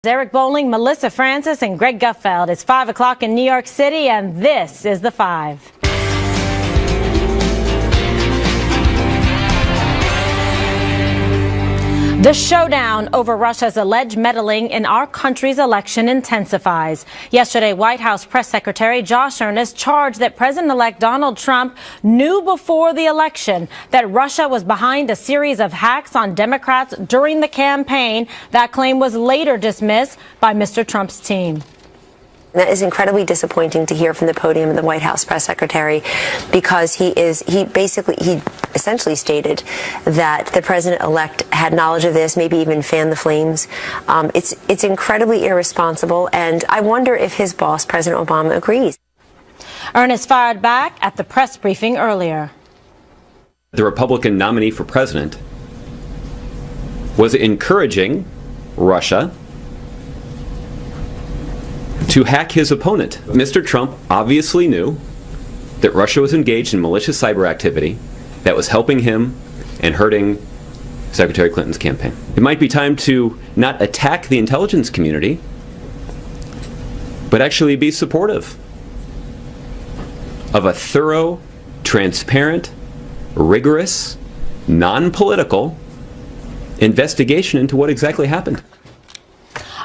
Eric Bolling, Melissa Francis, and Greg Gutfeld. It's 5 o'clock in New York City, and this is The Five. The showdown over Russia's alleged meddling in our country's election intensifies. Yesterday, White House Press Secretary Josh Earnest charged that President-elect Donald Trump knew before the election that Russia was behind a series of hacks on Democrats during the campaign. That claim was later dismissed by Mr. Trump's team. That is incredibly disappointing to hear from the podium of the White House press secretary, because he essentially stated that the president-elect had knowledge of this, maybe even fanned the flames. It's incredibly irresponsible, and I wonder if his boss, President Obama, agrees. Earnest fired back at the press briefing earlier. The Republican nominee for president was encouraging Russia to hack his opponent. Mr. Trump obviously knew that Russia was engaged in malicious cyber activity that was helping him and hurting Secretary Clinton's campaign. It might be time to not attack the intelligence community, but actually be supportive of a thorough, transparent, rigorous, non-political investigation into what exactly happened.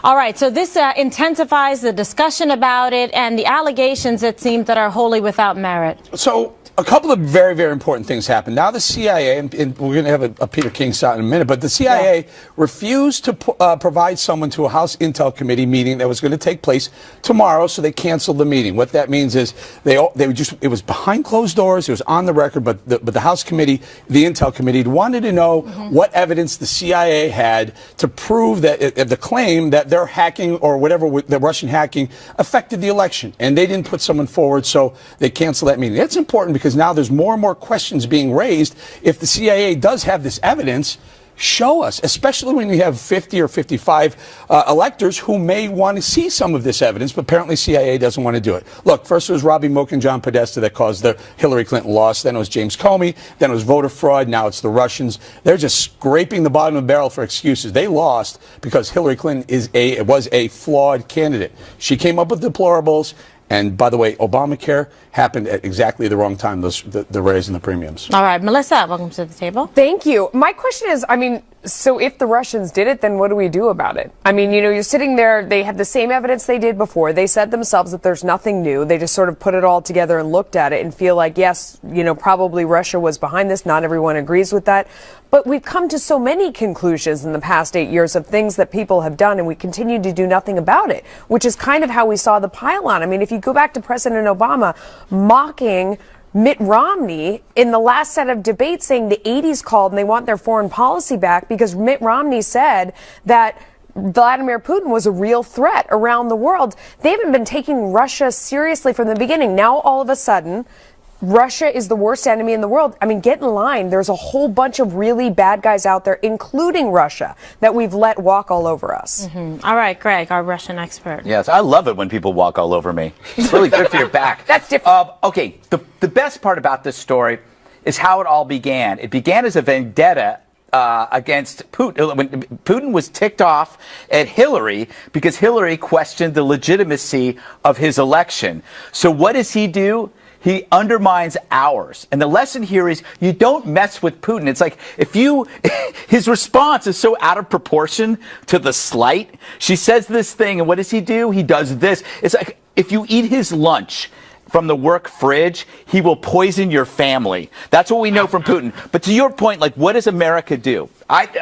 All right, so this intensifies the discussion about it and the allegations, it seems, that are wholly without merit. So a couple of very, very important things happened. Now the CIA, and we're going to have a Peter King shot in a minute, but the CIA refused to provide someone to a House Intel Committee meeting that was going to take place tomorrow, so they canceled the meeting. What that means is it was behind closed doors, it was on the record, but the House Committee, the Intel Committee, wanted to know what evidence the CIA had to prove that the claim that their hacking or whatever, the Russian hacking, affected the election. And they didn't put someone forward, so they canceled that meeting. That's important because now there's more and more questions being raised. If the CIA does have this evidence, show us, especially when you have 50 or 55 electors who may want to see some of this evidence, but apparently CIA doesn't want to do it. Look, first it was Robbie Mook and John Podesta that caused the Hillary Clinton loss. Then it was James Comey. Then it was voter fraud. Now it's the Russians. They're just scraping the bottom of the barrel for excuses. They lost because Hillary Clinton was a flawed candidate. She came up with deplorables. And by the way, Obamacare happened at exactly the wrong time, the raise in the premiums. All right, Melissa, welcome to the table. Thank you. My question is, so if the Russians did it, then what do we do about it? You're sitting there, they have the same evidence they did before. They said themselves that there's nothing new. They just sort of put it all together and looked at it and feel like, yes, probably Russia was behind this. Not everyone agrees with that. But we've come to so many conclusions in the past 8 years of things that people have done, and we continue to do nothing about it, which is kind of how we saw the pile-on. If you go back to President Obama mocking Mitt Romney in the last set of debates, saying the 80s called and they want their foreign policy back because Mitt Romney said that Vladimir Putin was a real threat around the world. They haven't been taking Russia seriously from the beginning. Now, all of a sudden, Russia is the worst enemy in the world. Get in line. There's a whole bunch of really bad guys out there, including Russia, that we've let walk all over us. All right, Greg, our Russian expert. Yes, I love it when people walk all over me. It's really good for your back. That's different. Okay, the best part about this story is how it all began. It began as a vendetta against Putin. When Putin was ticked off at Hillary because Hillary questioned the legitimacy of his election. So what does he do? He undermines ours. And the lesson here is you don't mess with Putin. It's like his response is so out of proportion to the slight. She says this thing, and what does he do? He does this. It's like if you eat his lunch from the work fridge, he will poison your family. That's what we know from Putin. But to your point, what does America do?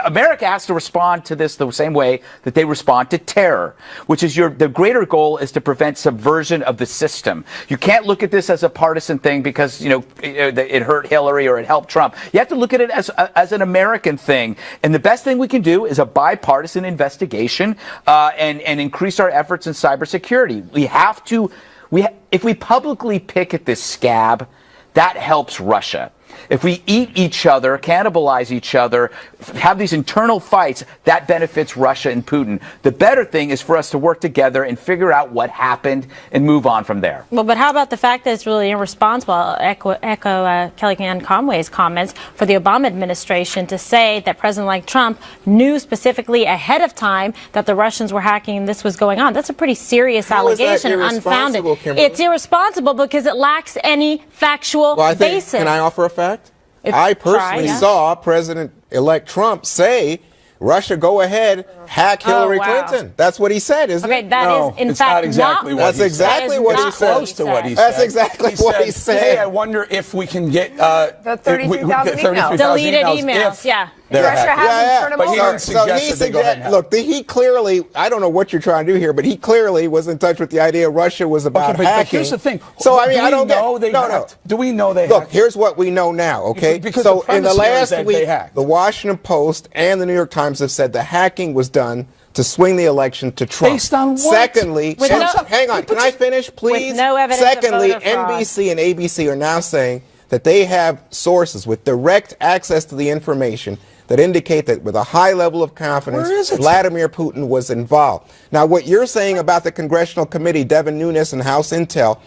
America has to respond to this the same way that they respond to terror, which is the greater goal is to prevent subversion of the system. You can't look at this as a partisan thing because, it hurt Hillary or it helped Trump. You have to look at it as an American thing. And the best thing we can do is a bipartisan investigation and increase our efforts in cybersecurity. If we publicly pick at this scab, that helps Russia. If we eat each other, cannibalize each other, have these internal fights, that benefits Russia and Putin. The better thing is for us to work together and figure out what happened and move on from there. Well, but how about the fact that it's really irresponsible, echo Kellyanne Conway's comments, for the Obama administration to say that President-elect Trump knew specifically ahead of time that the Russians were hacking and this was going on. That's a pretty serious allegation, unfounded. It's irresponsible because it lacks any factual basis. Can I offer a fact? I personally saw President-elect Trump say, Russia, go ahead, hack Hillary Clinton. That's what he said, isn't it? That is, in fact, that's exactly what he said. Close to what he said. That's exactly what he said. Hey, I wonder if we can get the 33,000 emails. Deleted emails, yeah. Russia hasn't turned them over. So he suggested, look, he clearly, I don't know what you're trying to do here, but he clearly was in touch with the idea Russia was about hacking. But here's the thing. So, I mean, I don't know they hacked? Do we know they hacked? Look, here's what we know now, okay? Because so in the last week, the Washington Post and the New York Times have said the hacking was done to swing the election to Trump. Based on what? Secondly, hang on, can I finish, please? With no evidence Secondly, of voter fraud. NBC and ABC are now saying that they have sources with direct access to the information that indicate that with a high level of confidence, Vladimir Putin was involved. Now, what you're saying about the Congressional Committee, Devin Nunes and House Intel,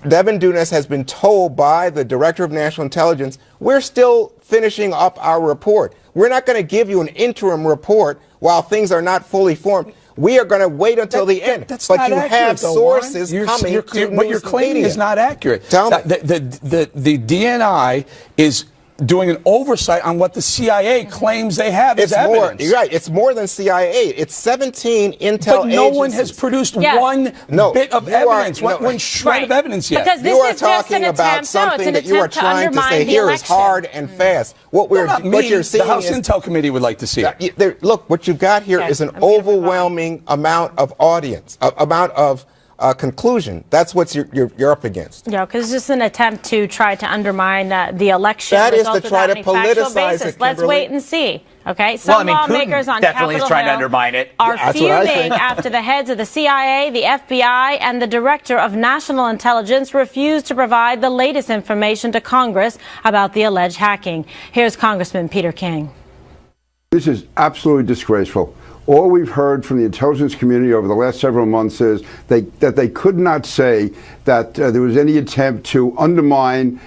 Devin Nunes has been told by the Director of National Intelligence, we're still finishing up our report. We're not going to give you an interim report while things are not fully formed. We are going to wait until the end. But you have sources coming to what you're claiming is not accurate. Tell me. The DNI is doing an oversight on what the CIA claims they have as evidence. You're right. It's more than CIA. It's 17 intel agencies. But no one has produced one bit of evidence, one shred of evidence yet. Because this you are is just talking an about attempt, something that you are trying to say here is hard and fast. What you're seeing the House is Intel Committee would like to see it. Look, what you've got here is an overwhelming amount of audience, amount of conclusion. That's what you're up against. Yeah, because it's just an attempt to try to undermine the election. That is to try to politicize it. Let's wait and see. Okay, some lawmakers on definitely Capitol is trying Hill to undermine it. Are fuming after the heads of the CIA, the FBI, and the Director of National Intelligence refused to provide the latest information to Congress about the alleged hacking. Here's Congressman Peter King. This is absolutely disgraceful. All we've heard from the intelligence community over the last several months is that they could not say that there was any attempt to undermine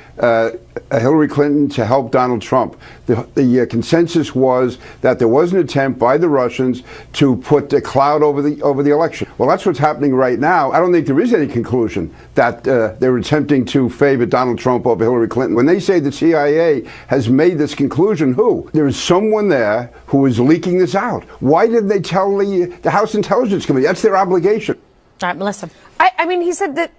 Hillary Clinton to help Donald Trump. The consensus was that there was an attempt by the Russians to put a cloud over the election. Well, that's what's happening right now. I don't think there is any conclusion that they're attempting to favor Donald Trump over Hillary Clinton. When they say the CIA has made this conclusion, who? There is someone there who is leaking this out. Why didn't they tell the House Intelligence Committee? That's their obligation. All right, Melissa. I mean, he said that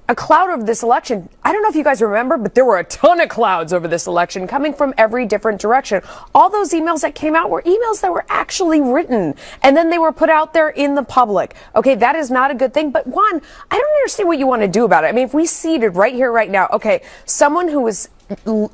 a cloud over this election. I don't know if you guys remember, but there were a ton of clouds over this election coming from every different direction. All those emails that came out were emails that were actually written, and then they were put out there in the public. Okay, that is not a good thing. But one, I don't understand what you want to do about it. I mean, if we seated right here, right now, okay, someone who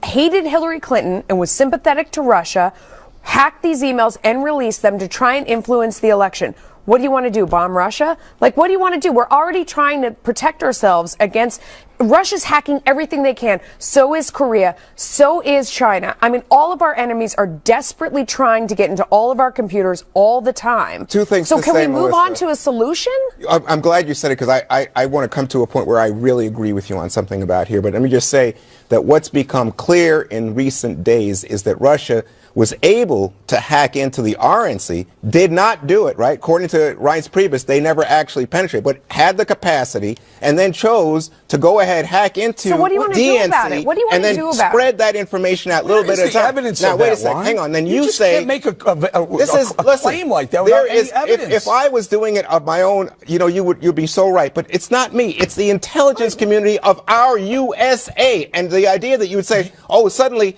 hated Hillary Clinton and was sympathetic to Russia, hacked these emails and released them to try and influence the election. What do you want to do? Bomb Russia? Like, what do you want to do? We're already trying to protect ourselves against Russia's hacking everything they can. So is Korea. So is China. I mean, all of our enemies are desperately trying to get into all of our computers all the time. Two things So to can say, we move Melissa. on to a solution? I'm glad you said it because I want to come to a point where I really agree with you on something about here. But let me just say that what's become clear in recent days is that Russia was able to hack into the RNC, did not do it, right? According to Reince Priebus, they never actually penetrated, but had the capacity and then chose to go ahead, hack into So what do you want to do about it? What do you want to do and about then spread that information out a little bit at a time. Evidence now, of wait that, a second. Juan. Then Hang on. Then you just say can't make a listen, claim like that without any evidence. If I was doing it of my own, you'd be so right. But it's not me. It's the intelligence community of our USA. And the idea that you would say, oh, suddenly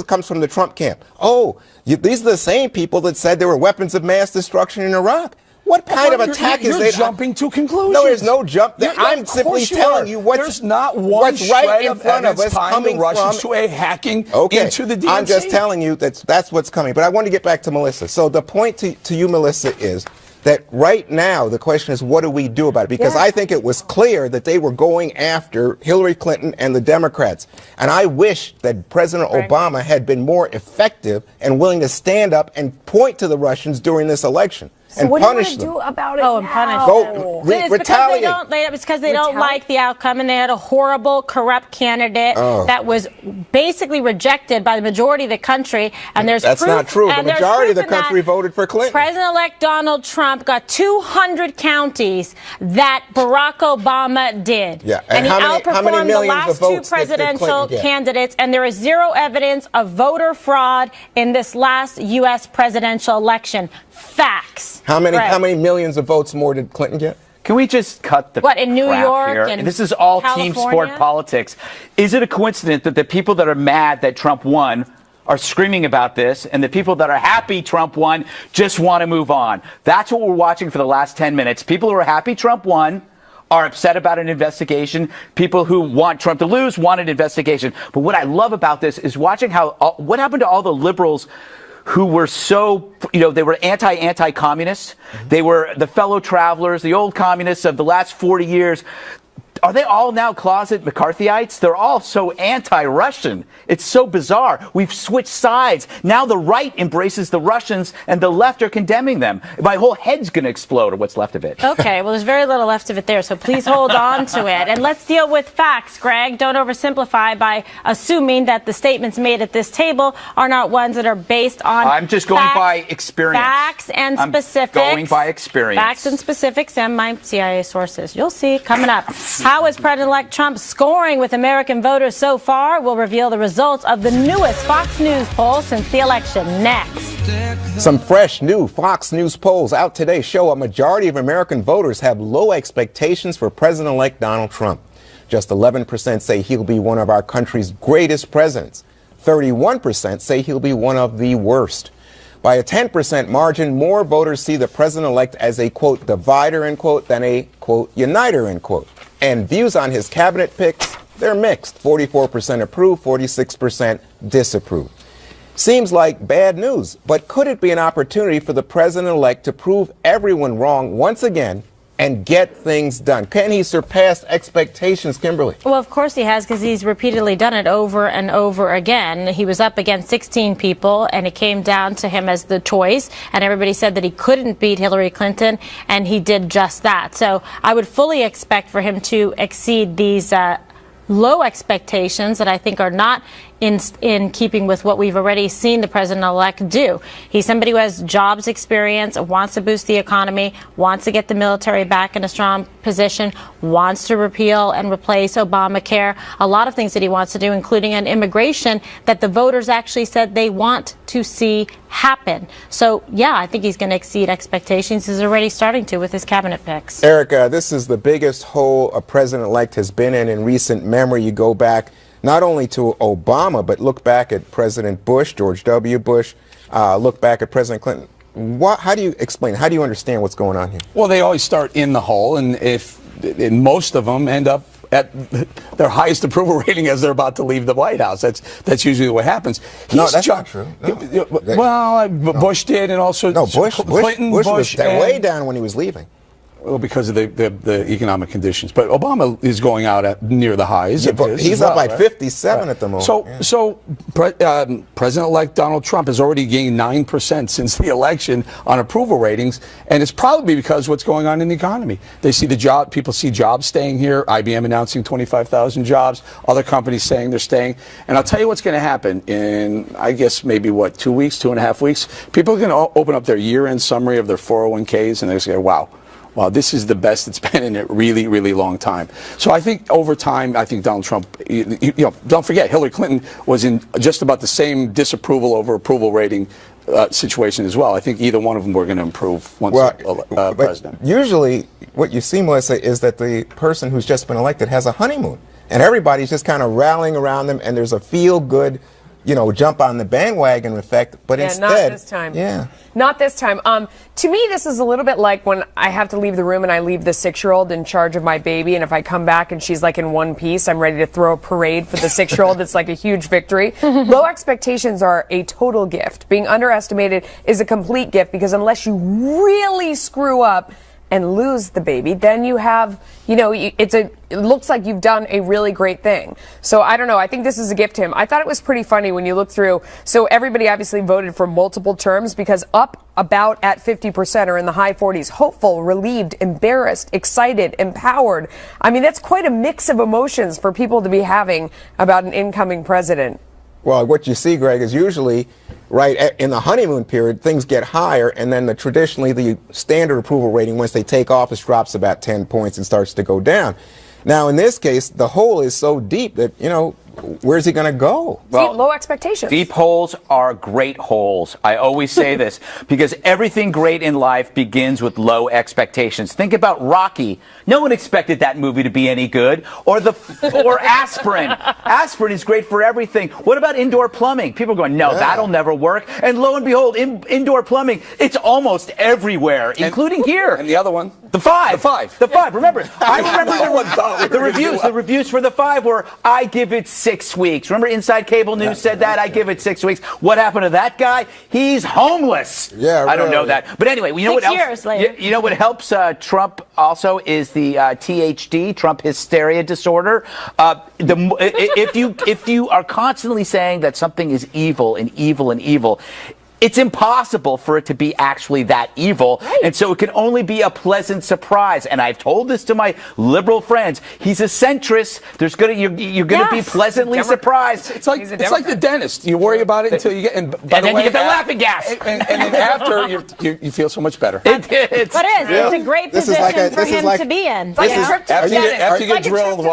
comes from the Trump camp. Oh, these are the same people that said there were weapons of mass destruction in Iraq. What kind of attack is that? You're jumping to conclusions. No, there's no jump. I'm simply telling you there's not one right in front of us coming Russians to a hacking into the DNC. I'm just telling you that's what's coming. But I want to get back to Melissa. So the point to you, Melissa, is that right now the question is, what do we do about it? Because I think it was clear that they were going after Hillary Clinton and the Democrats. And I wish that President Obama had been more effective and willing to stand up and point to the Russians during this election. So and what punish do you them. Do about it? Oh, and punish Go retaliate. It's because they don't like the outcome, and they had a horrible, corrupt candidate that was basically rejected by the majority of the country. And That's proof, not true. The majority of the country voted for Clinton. President-elect Donald Trump got 200 counties that Barack Obama did. Yeah. And he how many outperformed the last two presidential candidates. And there is zero evidence of voter fraud in this last U.S. presidential election. Facts. How many millions of votes more did Clinton get? Can we just cut the What, in New crap York here? and this is all California? team sport politics. Is it a coincidence that the people that are mad that Trump won are screaming about this, and the people that are happy Trump won just want to move on? That's what we're watching for the last 10 minutes. People who are happy Trump won are upset about an investigation. People who want Trump to lose want an investigation. But what I love about this is watching what happened to all the liberals who were so, they were anti-communist. They were the fellow travelers, the old communists of the last 40 years. Are they all now closet McCarthyites? They're all so anti-Russian. It's so bizarre. We've switched sides. Now the right embraces the Russians and the left are condemning them. My whole head's going to explode, or what's left of it. Okay, well, there's very little left of it there, so please hold on to it. And let's deal with facts, Greg. Don't oversimplify by assuming that the statements made at this table are not ones that are based on I'm just going by experience. Facts and specifics. I'm going by experience. Facts and specifics and my CIA sources. You'll see coming up. How is President-elect Trump scoring with American voters so far? We'll reveal the results of the newest Fox News poll since the election next. Some fresh new Fox News polls out today show a majority of American voters have low expectations for President-elect Donald Trump. Just 11% say he'll be one of our country's greatest presidents. 31% say he'll be one of the worst. By a 10% margin, more voters see the president-elect as a, quote, divider, end quote, than a, quote, uniter, end quote. And views on his cabinet picks, they're mixed. 44% approve, 46% disapprove. Seems like bad news, but could it be an opportunity for the president-elect to prove everyone wrong once again and get things done? Can he surpass expectations, Kimberly? Well, of course he has, because he's repeatedly done it over and over again. He was up against 16 people, and it came down to him as the choice, and everybody said that he couldn't beat Hillary Clinton, and he did just that. So I would fully expect for him to exceed these low expectations that I think are not in keeping with what we've already seen the president-elect do. He's somebody who has jobs experience, wants to boost the economy, wants to get the military back in a strong position, wants to repeal and replace Obamacare, a lot of things that he wants to do, including an immigration that the voters actually said they want to see happen. So, yeah, I think he's going to exceed expectations. He's already starting to with his cabinet picks. Erica, this is the biggest hole a president-elect has been in recent memory. You go back not only to Obama, but look back at President Bush, George W. Bush, look back at President Clinton. How do you explain? How do you understand what's going on here? Well, they always start in the hole, and most of them end up at their highest approval rating as they're about to leave the White House. That's usually what happens. No, that's not true. No. Well, Bush did, and also Clinton. Bush was way down when he was leaving. Well, because of the economic conditions. But Obama is going out at near the highs. Yeah, he's up like 57 at the moment. So President-elect Donald Trump has already gained 9% since the election on approval ratings, and it's probably because what's going on in the economy. They see people see jobs staying here. IBM announcing 25,000 jobs. Other companies saying they're staying. And I'll tell you what's going to happen in, I guess, maybe 2 weeks, 2.5 weeks. People are going to open up their year-end summary of their 401ks, and they're going to say, wow, this is the best it's been in a really, really long time. So I think over time, I think Donald Trump, don't forget, Hillary Clinton was in just about the same disapproval over approval rating situation as well. I think either one of them were going to improve once president. Usually what you see, Melissa, is that the person who's just been elected has a honeymoon, and everybody's just kind of rallying around them, and there's a feel-good jump on the bandwagon effect, but Yeah, instead, not this time. Yeah. Not this time. To me, this is a little bit like when I have to leave the room and I leave the 6-year-old in charge of my baby, and if I come back and she's like in one piece, I'm ready to throw a parade for the 6-year-old. It's like a huge victory. Low expectations are a total gift. Being underestimated is a complete gift, because unless you really screw up and lose the baby, then you have, it looks like you've done a really great thing. So I don't know. I think this is a gift to him. I thought it was pretty funny when you look through. So everybody obviously voted for multiple terms, because up about at 50% or in the high 40s, hopeful, relieved, embarrassed, excited, empowered. I mean, that's quite a mix of emotions for people to be having about an incoming president. Well, what you see, Greg, is usually in the honeymoon period, things get higher, and then traditionally the standard approval rating, once they take office, drops about 10 points and starts to go down. Now, in this case, the hole is so deep that, where's he going to go? Well, low expectations. Deep holes are great holes. I always say this because everything great in life begins with low expectations. Think about Rocky. No one expected that movie to be any good. Or Aspirin. Aspirin is great for everything. What about indoor plumbing? People are going, no, that'll never work. And lo and behold, indoor plumbing, it's almost everywhere, including here. And the other one? The Five. The Five. Remember, I remember the reviews for The Five were, I give it 6 weeks. Remember Inside Cable News said that? I give it 6 weeks. What happened to that guy? He's homeless. Yeah, I don't know that. But anyway, you know what else? 6 years later. You know what helps Trump also is the THD, Trump hysteria disorder. If you are constantly saying that something is evil and evil and evil, it's impossible for it to be actually that evil. Right. And so it can only be a pleasant surprise. And I've told this to my liberal friends. He's a centrist. You're going to be pleasantly surprised. It's like the dentist. You worry about it until you get, and then you get the laughing gas. And then after, you feel so much better. It's a great position for him to be in. It's like a trip to the dentist. After you get drilled,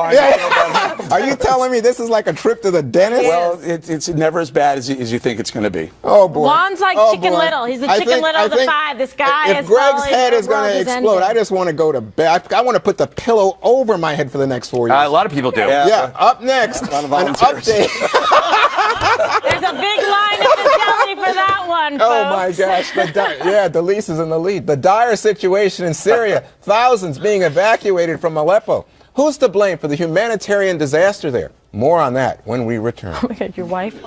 Are you telling me this is like a trip to the dentist? Well, it's never as bad as you think it's going to be. Oh, boy. Juan's like Chicken Little. He's the Chicken Little of the Five. This guy if Greg's head is going to explode, I just want to go to bed. I want to put the pillow over my head for the next 4 years. A lot of people do. Yeah. Up next, an update. There's a big line at the deli for that one, folks. Oh, my gosh. Delise is in the lead. The dire situation in Syria. Thousands being evacuated from Aleppo. Who's to blame for the humanitarian disaster there? More on that when we return. Oh, my God, your wife?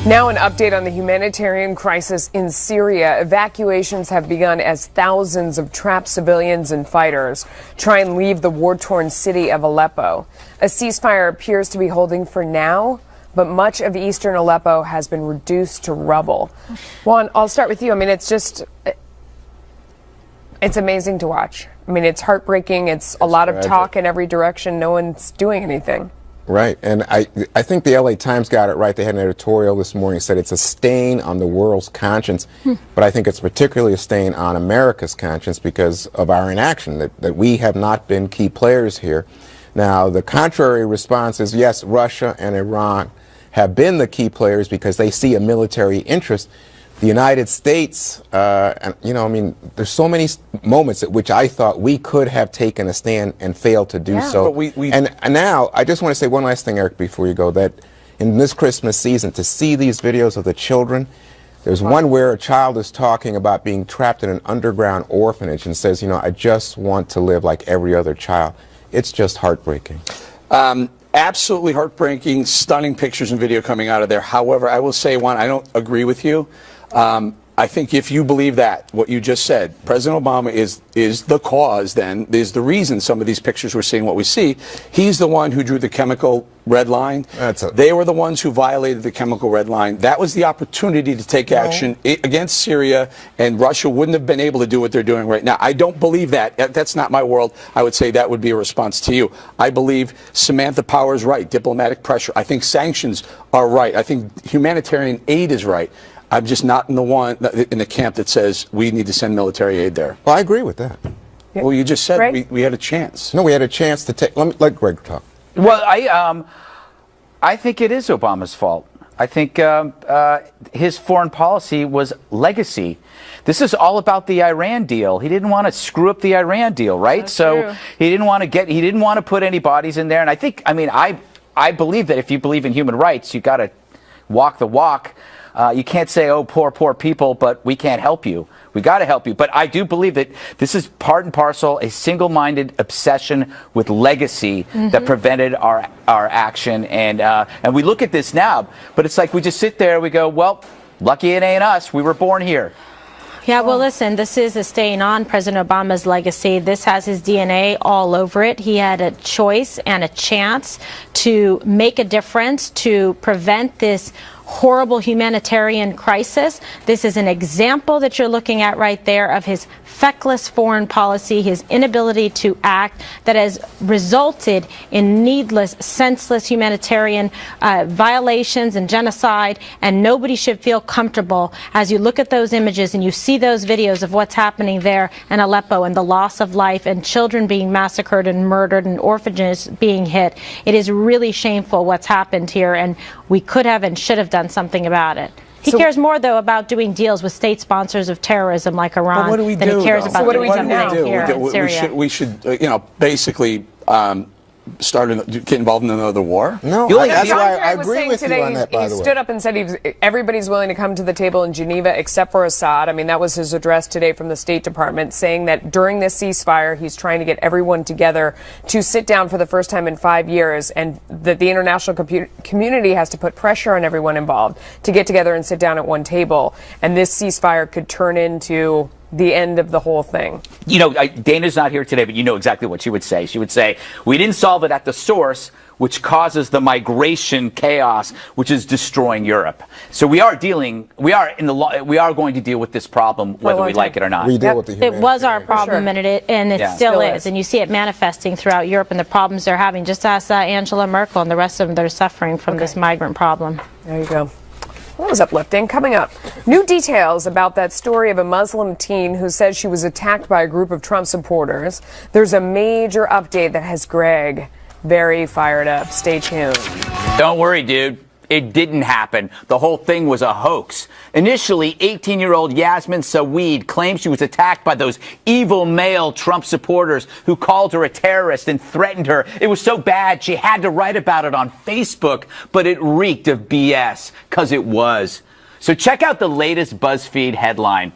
Now an update on the humanitarian crisis in Syria. Evacuations have begun as thousands of trapped civilians and fighters try and leave the war-torn city of Aleppo. A ceasefire appears to be holding for now, but much of eastern Aleppo has been reduced to rubble. Juan, I'll start with you. I mean, it's amazing to watch. I mean, it's heartbreaking. It's a lot of talk in every direction. No one's doing anything. Right, and I think the LA Times got it right. They had an editorial this morning that said it's a stain on the world's conscience, but I think it's particularly a stain on America's conscience because of our inaction, that we have not been key players here. Now, the contrary response is, yes, Russia and Iran have been the key players because they see a military interest. The United States, there's so many moments at which I thought we could have taken a stand and failed to do so. And now, I just want to say one last thing, Eric, before you go, that in this Christmas season, to see these videos of the children, there's one where a child is talking about being trapped in an underground orphanage and says, I just want to live like every other child. It's just heartbreaking. Absolutely heartbreaking, stunning pictures and video coming out of there. However, I will say, Juan, I don't agree with you. I think if you believe that, what you just said, President Obama is the cause, then, is the reason some of these pictures we're seeing what we see. He's the one who drew the chemical red line. They were the ones who violated the chemical red line. That was the opportunity to take action against Syria, and Russia wouldn't have been able to do what they're doing right now. I don't believe that. That's not my world. I would say that would be a response to you. I believe Samantha Power is right, diplomatic pressure. I think sanctions are right. I think humanitarian aid is right. I'm just not in the camp that says we need to send military aid there. Well, I agree with that. Yeah. Well, you just said we had a chance. No, we had a chance to take. Let Greg talk. Well, I think it is Obama's fault. I think his foreign policy was legacy. This is all about the Iran deal. He didn't want to screw up the Iran deal, right? That's so true. he didn't want to put any bodies in there. And I believe that if you believe in human rights, you got to walk the walk. You can't say, oh, poor people, but we can't help you. We got to help you. But I do believe that this is part and parcel a single-minded obsession with legacy that prevented our action. And we look at this now, but it's like we just sit there, we go, well, lucky it ain't us. We were born here. Yeah, well, listen, this is a stain on President Obama's legacy. This has his DNA all over it. He had a choice and a chance to make a difference, to prevent this horrible humanitarian crisis. This is an example that you're looking at right there of his feckless foreign policy, his inability to act, that has resulted in needless, senseless humanitarian violations and genocide. And nobody should feel comfortable as you look at those images and you see those videos of what's happening there in Aleppo and the loss of life and children being massacred and murdered and orphanages being hit. It is really shameful what's happened here, and we could have and should have done something about it. He cares more, though, about doing deals with state sponsors of terrorism like Iran what do we than do, he cares though? about So what do doing we do something now? here in Syria. We should basically get involved in another war? No, The only- that's John why Kerry I was agree saying with you today, on that, by he the way. stood up and said everybody's willing to come to the table in Geneva except for Assad. I mean, that was his address today from the State Department, saying that during this ceasefire, he's trying to get everyone together to sit down for the first time in 5 years, and that the international community has to put pressure on everyone involved to get together and sit down at one table. And this ceasefire could turn into the end of the whole thing. You know, Dana's not here today, but you know exactly what she would say. She would say, we didn't solve it at the source, which causes the migration chaos, which is destroying Europe. So we are going to deal with this problem, whether we like it or not. We deal with the It was our humanitarian. problem, and it Yeah. still Still is. is. And you see it manifesting throughout Europe and the problems they're having. Just ask Angela Merkel and the rest of them that are suffering from this migrant problem. There you go. That was uplifting. Coming up, new details about that story of a Muslim teen who says she was attacked by a group of Trump supporters. There's a major update that has Greg very fired up. Stay tuned. Don't worry, dude. It didn't happen. The whole thing was a hoax. Initially, 18-year-old Yasmin Saweed claimed she was attacked by those evil male Trump supporters who called her a terrorist and threatened her. It was so bad she had to write about it on Facebook, but it reeked of BS, because it was. So check out the latest BuzzFeed headline.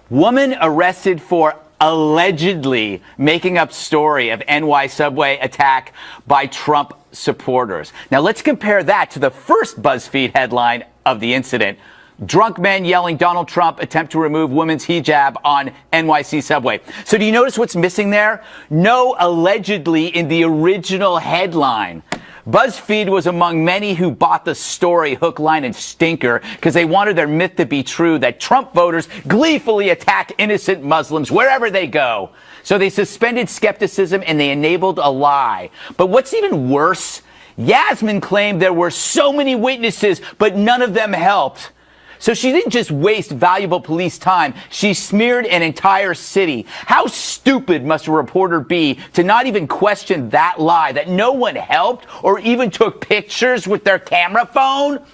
Woman arrested for allegedly making up story of NY subway attack by Trump supporters. Now let's compare that to the first BuzzFeed headline of the incident. Drunk men yelling Donald Trump attempt to remove women's hijab on NYC subway. So do you notice what's missing there? No allegedly in the original headline. BuzzFeed was among many who bought the story hook, line, and stinker because they wanted their myth to be true that Trump voters gleefully attack innocent Muslims wherever they go. So they suspended skepticism and they enabled a lie. But what's even worse, Yasmin claimed there were so many witnesses, but none of them helped. So she didn't just waste valuable police time, she smeared an entire city. How stupid must a reporter be to not even question that lie, that no one helped or even took pictures with their camera phone?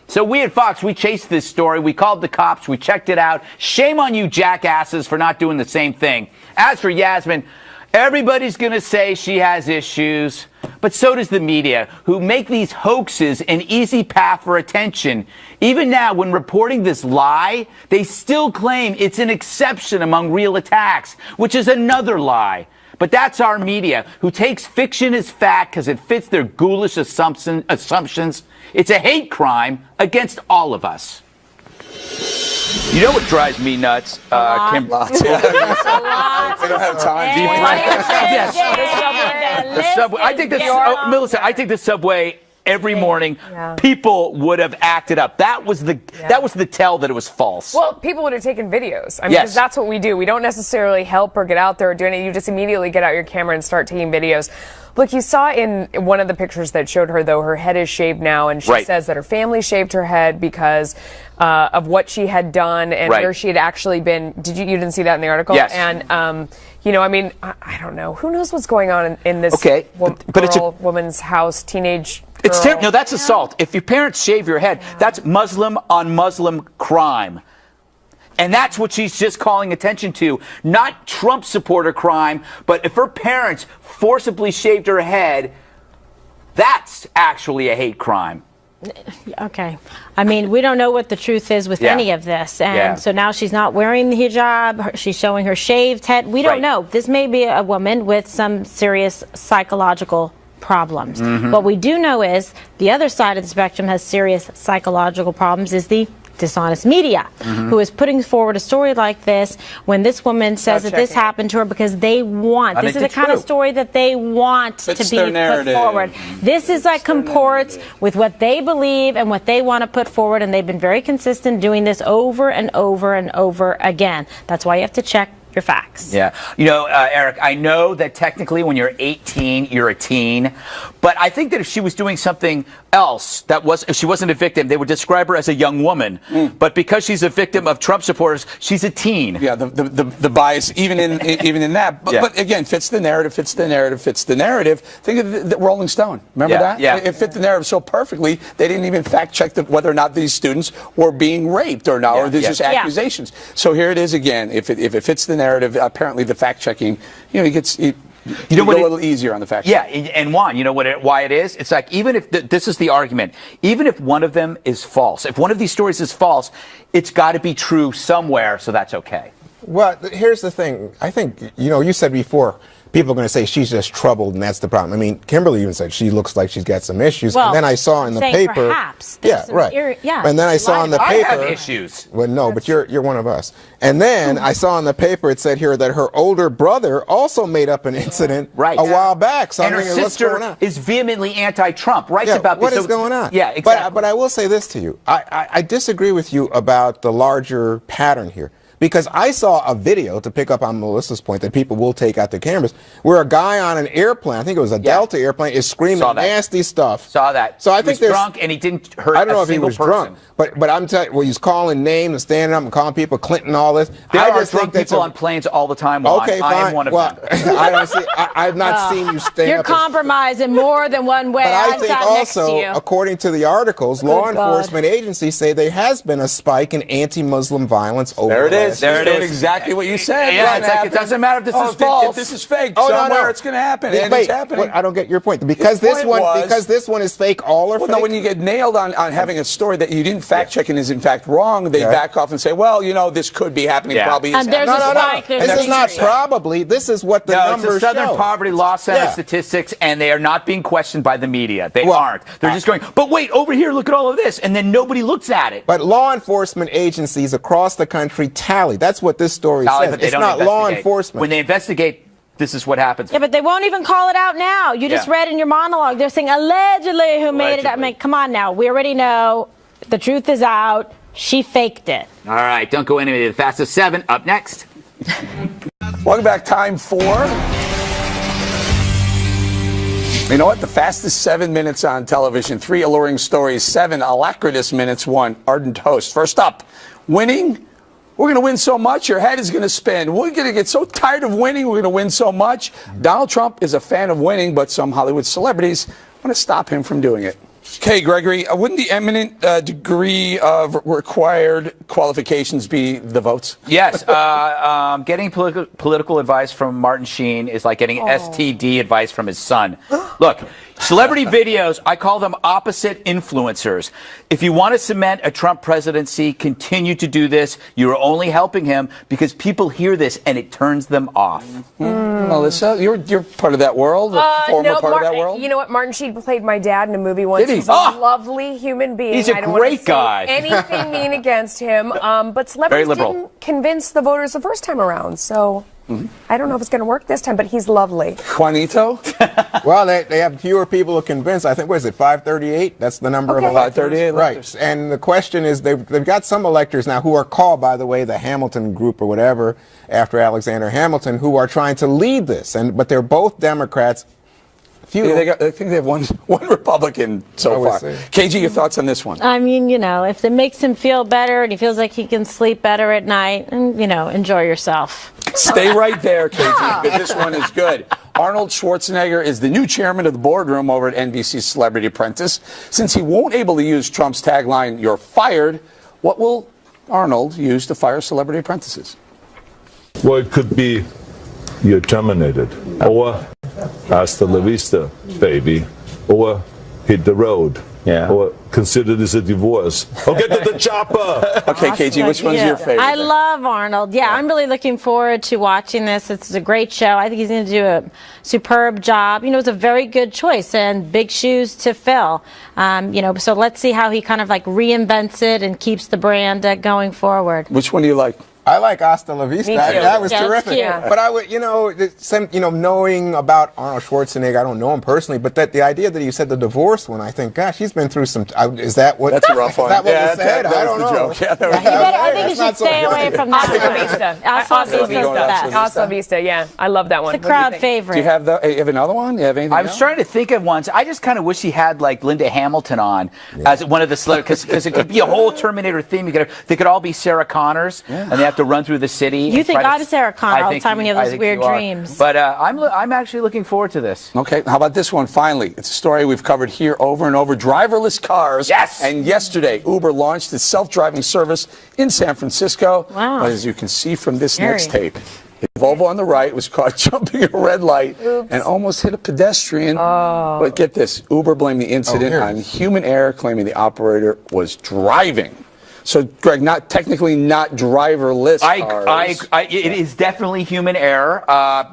So we at Fox, we chased this story, we called the cops, we checked it out. Shame on you jackasses for not doing the same thing. As for Yasmin, everybody's going to say she has issues, but so does the media, who make these hoaxes an easy path for attention. Even now, when reporting this lie, they still claim it's an exception among real attacks, which is another lie. But that's our media, who takes fiction as fact because it fits their ghoulish assumptions. It's a hate crime against all of us. You know what drives me nuts, Kim? Lots, yeah. They don't have time. The subway. I think Melissa, I think the subway every morning, people would have acted up. That was the tell that it was false. Well, people would have taken videos. I mean, Yes. because that's what we do. We don't necessarily help or get out there or do anything. You just immediately get out your camera and start taking videos. Look, you saw in one of the pictures that showed her, though, her head is shaved now, and she says that her family shaved her head because of what she had done and where she had actually been. You didn't see that in the article? Yes. And, you know, I mean, I don't know. Who knows what's going on in this but it's woman's house, teenage It's no, that's assault. If your parents shave your head, that's Muslim on Muslim crime. And that's what she's just calling attention to. Not Trump supporter crime, but if her parents forcibly shaved her head, that's actually a hate crime. Okay. I mean, we don't know what the truth is with any of this. And so now she's not wearing the hijab. She's showing her shaved head. We don't know. This may be a woman with some serious psychological problems. What we do know is the other side of the spectrum has serious psychological problems is the dishonest media, who is putting forward a story like this when this woman says that this happened to her because they want. This is the kind of story that they want to be put forward. This is like comports with what they believe and what they want to put forward, and they've been very consistent doing this over and over and over again. That's why you have to check your facts. Yeah. You know, Eric, I know that technically when you're 18, you're a teen. But I think that if she was doing something else, if she wasn't a victim, they would describe her as a young woman. But because she's a victim of Trump supporters, she's a teen. Yeah, the bias, even in that. But again, fits the narrative, fits the narrative, fits the narrative. Think of the Rolling Stone. Remember that? Yeah. It fit the narrative so perfectly, they didn't even fact check whether or not these students were being raped or not, or there's just accusations. So here it is again. If it fits the narrative, apparently the fact checking, it gets a little easier on the fact checking. Yeah, and Juan, you know why it is? It's like, even if this is the argument, even if one of them is false, if one of these stories is false, it's got to be true somewhere, so that's okay. Well, here's the thing. I think, you said before, people are going to say she's just troubled, and that's the problem. I mean, Kimberly even said she looks like she's got some issues. Well, and then I saw in the paper. Perhaps And then I saw in the paper. I have issues. Well, no, but you're one of us. And then I saw in the paper it said here that her older brother also made up an incident a while back. So and her sister is vehemently anti-Trump. Writes about what this. is going on? Yeah, exactly. But I will say this to you. I disagree with you about the larger pattern here. Because I saw a video, to pick up on Melissa's point, that people will take out their cameras, where a guy on an airplane, I think it was a Delta airplane, is screaming nasty stuff. Saw that. So I think he was drunk and he didn't hurt a single person. I don't know if he was drunk, but I'm telling you, he's calling names and standing up and calling people Clinton, all this. There are drunk people on planes all the time. Okay, fine. I am one of them. I don't see. I've not seen you stand You're up. You're compromising more than one way. But I think also, according to the articles, law enforcement agencies say there has been a spike in anti-Muslim violence over there it is. There it is. Exactly what you said. Yeah, it doesn't matter if this is false. If this is fake, somewhere it's going to happen. And it's happening. I don't get your point. Because this one is fake, all are fake. No, when you get nailed on having a story that you didn't fact check and is in fact wrong, they back off and say, well, this could be happening. Probably is happening. No. This is not probably. This is what the numbers show. It's the Southern Poverty Law Center statistics, and they are not being questioned by the media. They aren't. They're just going, but wait, over here, look at all of this. And then nobody looks at it. But law enforcement agencies across the country tally. That's what this story says. It's not law enforcement. When they investigate, this is what happens. Yeah, but they won't even call it out now. You just read in your monologue. They're saying allegedly who made it up. I mean, come on now. We already know the truth is out. She faked it. All right. Don't go anywhere. The Fastest 7 up next. Welcome back. Time 4. You know what? The fastest 7 minutes on television. 3 alluring stories. 7 alacritous minutes. 1 ardent host. First up, winning. We're going to win so much, your head is going to spin. We're going to get so tired of winning, we're going to win so much. Donald Trump is a fan of winning, but some Hollywood celebrities want to stop him from doing it. Okay, Gregory, wouldn't the eminent degree of required qualifications be the votes? Yes. Getting political advice from Martin Sheen is like getting STD advice from his son. Look, celebrity videos, I call them opposite influencers. If you want to cement a Trump presidency, continue to do this. You're only helping him because people hear this and it turns them off. Melissa, you're part of that world, former part of that world? You know what? Martin Sheen played my dad in a movie once. Did he? He's a lovely human being. He's a great guy. Anything mean against him. But celebrities didn't convince the voters the first time around. So I don't know if it's going to work this time, but he's lovely. Juanito? Well, they have fewer people to convince. I think, what is it, 538? That's the number of electors. 538 electors. Right. And the question is, they've got some electors now who are called, by the way, the Hamilton group or whatever, after Alexander Hamilton, who are trying to lead this. But they're both Democrats. I think they have one Republican so far. KG, your thoughts on this one? I mean, if it makes him feel better and he feels like he can sleep better at night, and enjoy yourself. Stay right there, KG, because this one is good. Arnold Schwarzenegger is the new chairman of the boardroom over at NBC's Celebrity Apprentice. Since he won't able to use Trump's tagline, "You're fired," what will Arnold use to fire celebrity apprentices? Well, it could be "You're terminated," or "Hasta la vista, baby," or "Hit the road." Yeah. Or "Consider this a divorce." Or "Get to the chopper." Okay, KG, which one's your favorite? I love Arnold. Yeah, I'm really looking forward to watching this. It's a great show. I think he's going to do a superb job. You know, it's a very good choice and big shoes to fill. You know, so let's see how he kind of like reinvents it and keeps the brand going forward. Which one do you like? I like Hasta la Vista. Me too. That was Yeah, it's terrific. cute. But I would, knowing about Arnold Schwarzenegger, I don't know him personally, but the idea that you said the divorce one, I think, gosh, he's been through some. Is that what? That's a rough one. Is that what Yeah, was said? that I was don't the know. joke. Yeah, that was- I think you should stay away from that. Hasta la Vista. Hasta la Vista is the best. Hasta la Vista, yeah. I love that one. It's a crowd favorite. Do you have another one? Do you have anything I was else? trying to think of ones. I just kind of wish he had like Linda Hamilton on as one of the celebrities, because it could be a whole Terminator theme. They could all be Sarah Connors, and they have to run through the city. You and think try to- I'm Sarah Connor all the think time when you have I those think weird you are. dreams. But I'm actually looking forward to this. Okay, how about this one finally? It's a story we've covered here over and over. Driverless cars. Yes! And yesterday, Uber launched its self-driving service in San Francisco. Wow. But as you can see from this Scary. next tape, a Volvo on the right was caught jumping a red light and almost hit a pedestrian. But get this, Uber blamed the incident on human error, claiming the operator was driving. So, Greg, not driverless cars. It is definitely human error.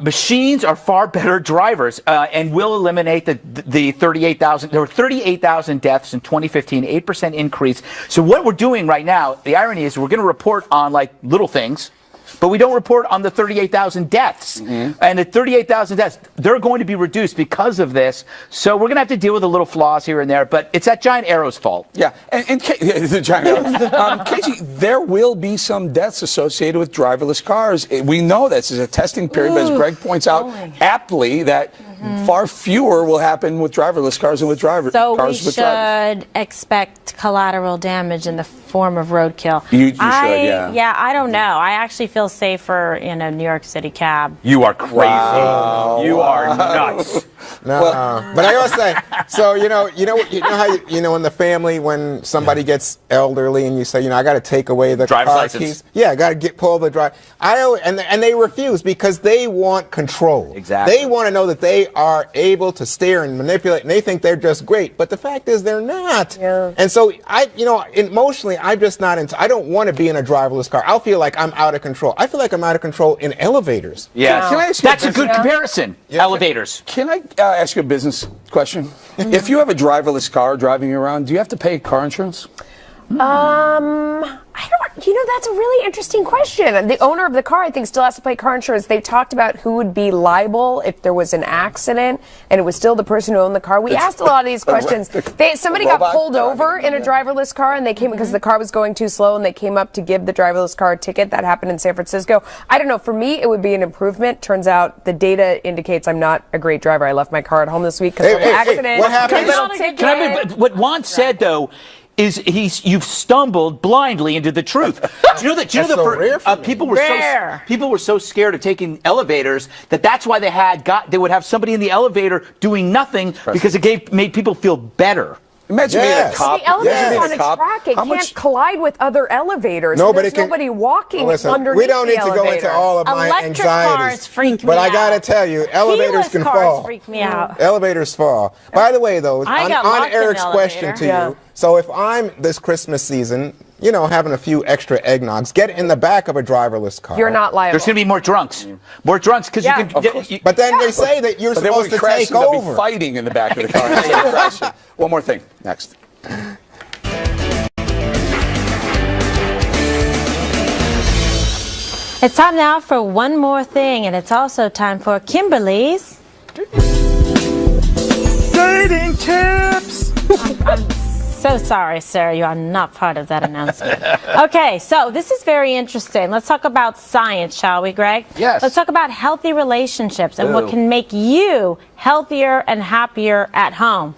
Machines are far better drivers and will eliminate the 38,000. There were 38,000 deaths in 2015, 8% increase. So what we're doing right now, the irony is we're going to report on like little things, but we don't report on the 38,000 deaths. And the 38,000 deaths, they're going to be reduced because of this. So we're going to have to deal with the little flaws here and there, but it's that giant arrow's fault. Yeah, and the giant arrow. Casey, there will be some deaths associated with driverless cars. We know this is a testing period, but as Greg points out aptly, that far fewer will happen with driverless cars than with cars with drivers. So we should expect collateral damage in the form of roadkill. You should, yeah. Yeah, I don't know. I actually feel safer in a New York City cab. You are crazy. Wow. You are nuts. No, but I always say, so you know how in the family when somebody gets elderly and you say, I got to take away the driver's car license. keys. Yeah, I got to pull the drive. And they refuse because they want control. Exactly. They want to know that they are able to steer and manipulate, and they think they're just great. But the fact is, they're not. Yeah. And so emotionally, I'm just not into. I don't want to be in a driverless car. I'll feel like I'm out of control. I feel like I'm out of control in elevators. Yeah, Can I ask you that's a good comparison. Yeah. Elevators. Can I ask you a business question? If you have a driverless car driving you around, do you have to pay car insurance? I don't. That's a really interesting question. The owner of the car, I think, still has to pay car insurance. They talked about who would be liable if there was an accident, and it was still the person who owned the car. We asked a lot of these questions. Somebody got pulled over in a driverless car, and they came because the car was going too slow, and they came up to give the driverless car a ticket. That happened in San Francisco. I don't know. For me, it would be an improvement. Turns out the data indicates I'm not a great driver. I left my car at home this week because of an accident. What happened? What Juan said, though, is you've stumbled blindly into the truth. Do you know that people were so scared of taking elevators that's why they would have somebody in the elevator doing nothing because it made people feel better. Imagine being a cop. The elevator's on a track. It can't collide with other elevators. No, but there's nobody walking underneath we don't need the to go into all of my Electric anxieties. cars freak me but out. I got to tell you, elevators can cars fall. freak me out. Elevators fall. By the way, though, I got on locked in Eric's the question elevator. to Yeah. you, so if I'm this Christmas season, having a few extra eggnogs, get in the back of a driverless car. You're not liable. There's going to be more drunks. More drunks because Yeah. you can. But then they say that you're But they won't supposed be to take crashing. They'll over. be fighting in the back of the car. One more thing. Next. It's time now for one more thing, and it's also time for Kimberly's Dating tips. I'm so sorry, Sarah. You are not part of that announcement. Okay, so this is very interesting. Let's talk about science, shall we, Greg? Yes. Let's talk about healthy relationships and what can make you healthier and happier at home.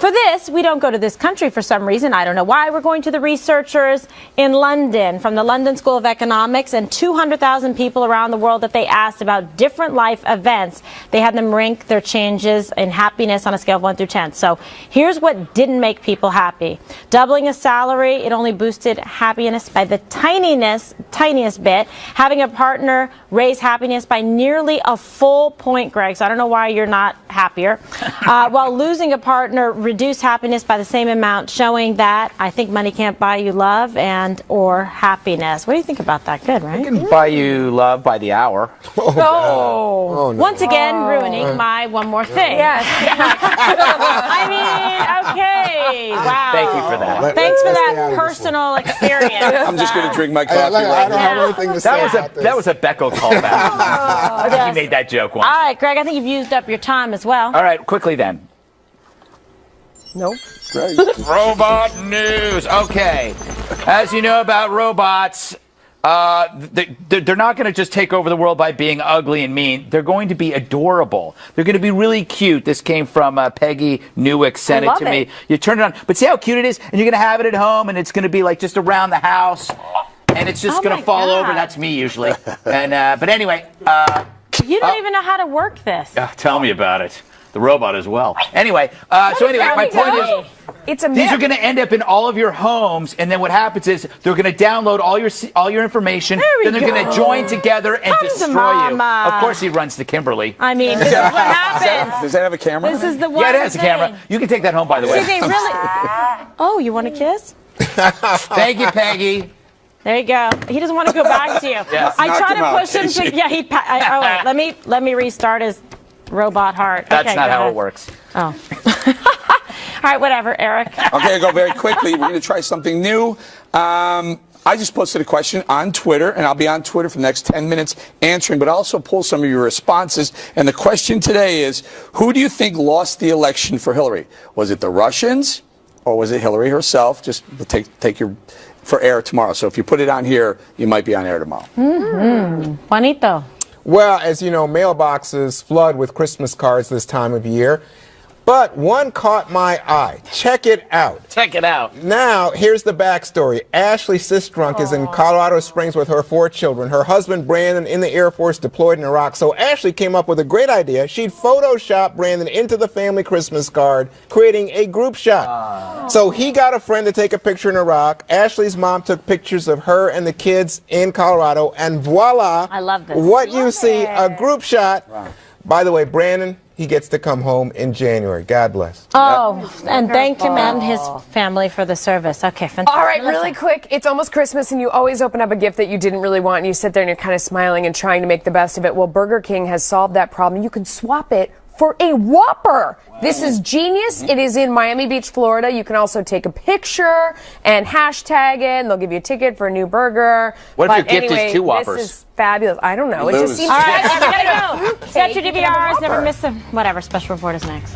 For this, we don't go to this country for some reason. I don't know why. We're going to the researchers in London from the London School of Economics, and 200,000 people around the world that they asked about different life events. They had them rank their changes in happiness on a scale of 1 through 10. So here's what didn't make people happy. Doubling a salary, it only boosted happiness by the tiniest bit. Having a partner raise happiness by nearly a full point, Greg. So I don't know why you're not happier. While losing a partner reduced happiness by the same amount, showing that I think money can't buy you love and or happiness. What do you think about that? Good, right? It can buy you love by the hour. Oh, no. Once again, ruining my one more thing. Yes. I mean, okay. Wow. Thanks for that. Thanks for that personal experience. I'm just going to drink my coffee I right don't now. have anything to say about this. That was a Beckel callback. I think you made that joke once. All right, Greg, I think you've used up your time as well. All right, quickly then. Nope. Great. Robot news. Okay. As you know about robots, they're not going to just take over the world by being ugly and mean. They're going to be adorable. They're going to be really cute. This came from Peggy Newick, sent it to me. You turn it on. But see how cute it is? And you're going to have it at home, and it's going to be like just around the house. And it's just going to fall over. That's me usually. And but anyway. You don't even know how to work this. Tell me about it. The robot as well. Anyway, my point is, these are going to end up in all of your homes, and then what happens is they're going to download all your information, then they're going to join together and destroy you. Of course, he runs to Kimberly. I mean, this is what happens. Does that have a camera? This is the one. Yeah, it has a camera. You can take that home, by the way. See, they really. Oh, you want a kiss? Thank you, Peggy. There you go. He doesn't want to go back to you. Yes. I try Knock him to out, push him Casey. to. Yeah, wait, let me restart his robot heart. That's okay, not go how ahead. it works. Oh. All right, whatever, Eric. Okay, I'll go very quickly. We're going to try something new. I just posted a question on Twitter, and I'll be on Twitter for the next 10 minutes answering, but also pull some of your responses. And the question today is, who do you think lost the election for Hillary? Was it the Russians, or was it Hillary herself? Just take your for air tomorrow. So if you put it on here, you might be on air tomorrow. Juanito. Well, as you know, mailboxes flood with Christmas cards this time of year. But one caught my eye. Check it out. Check it out. Now, here's the backstory. Ashley Sistrunk is in Colorado Springs with her 4 children. Her husband, Brandon, in the Air Force, deployed in Iraq. So Ashley came up with a great idea. She'd Photoshop Brandon into the family Christmas card, creating a group shot. So he got a friend to take a picture in Iraq. Ashley's mom took pictures of her and the kids in Colorado. And voila. I love this. What you see, a group shot. Wow. By the way, Brandon, he gets to come home in January. God bless. Oh, and thank him and his family for the service. Okay, fantastic. All right, really quick. It's almost Christmas, and you always open up a gift that you didn't really want, and you sit there and you're kind of smiling and trying to make the best of it. Well, Burger King has solved that problem. You can swap it for a Whopper. This is genius. It is in Miami Beach, Florida. You can also take a picture and hashtag it, and they'll give you a ticket for a new burger. What if your gift is 2 Whoppers? This is fabulous. I don't know. It just seems. All right, we gotta go. Set your DVRs. Never miss a whatever. Special report is next.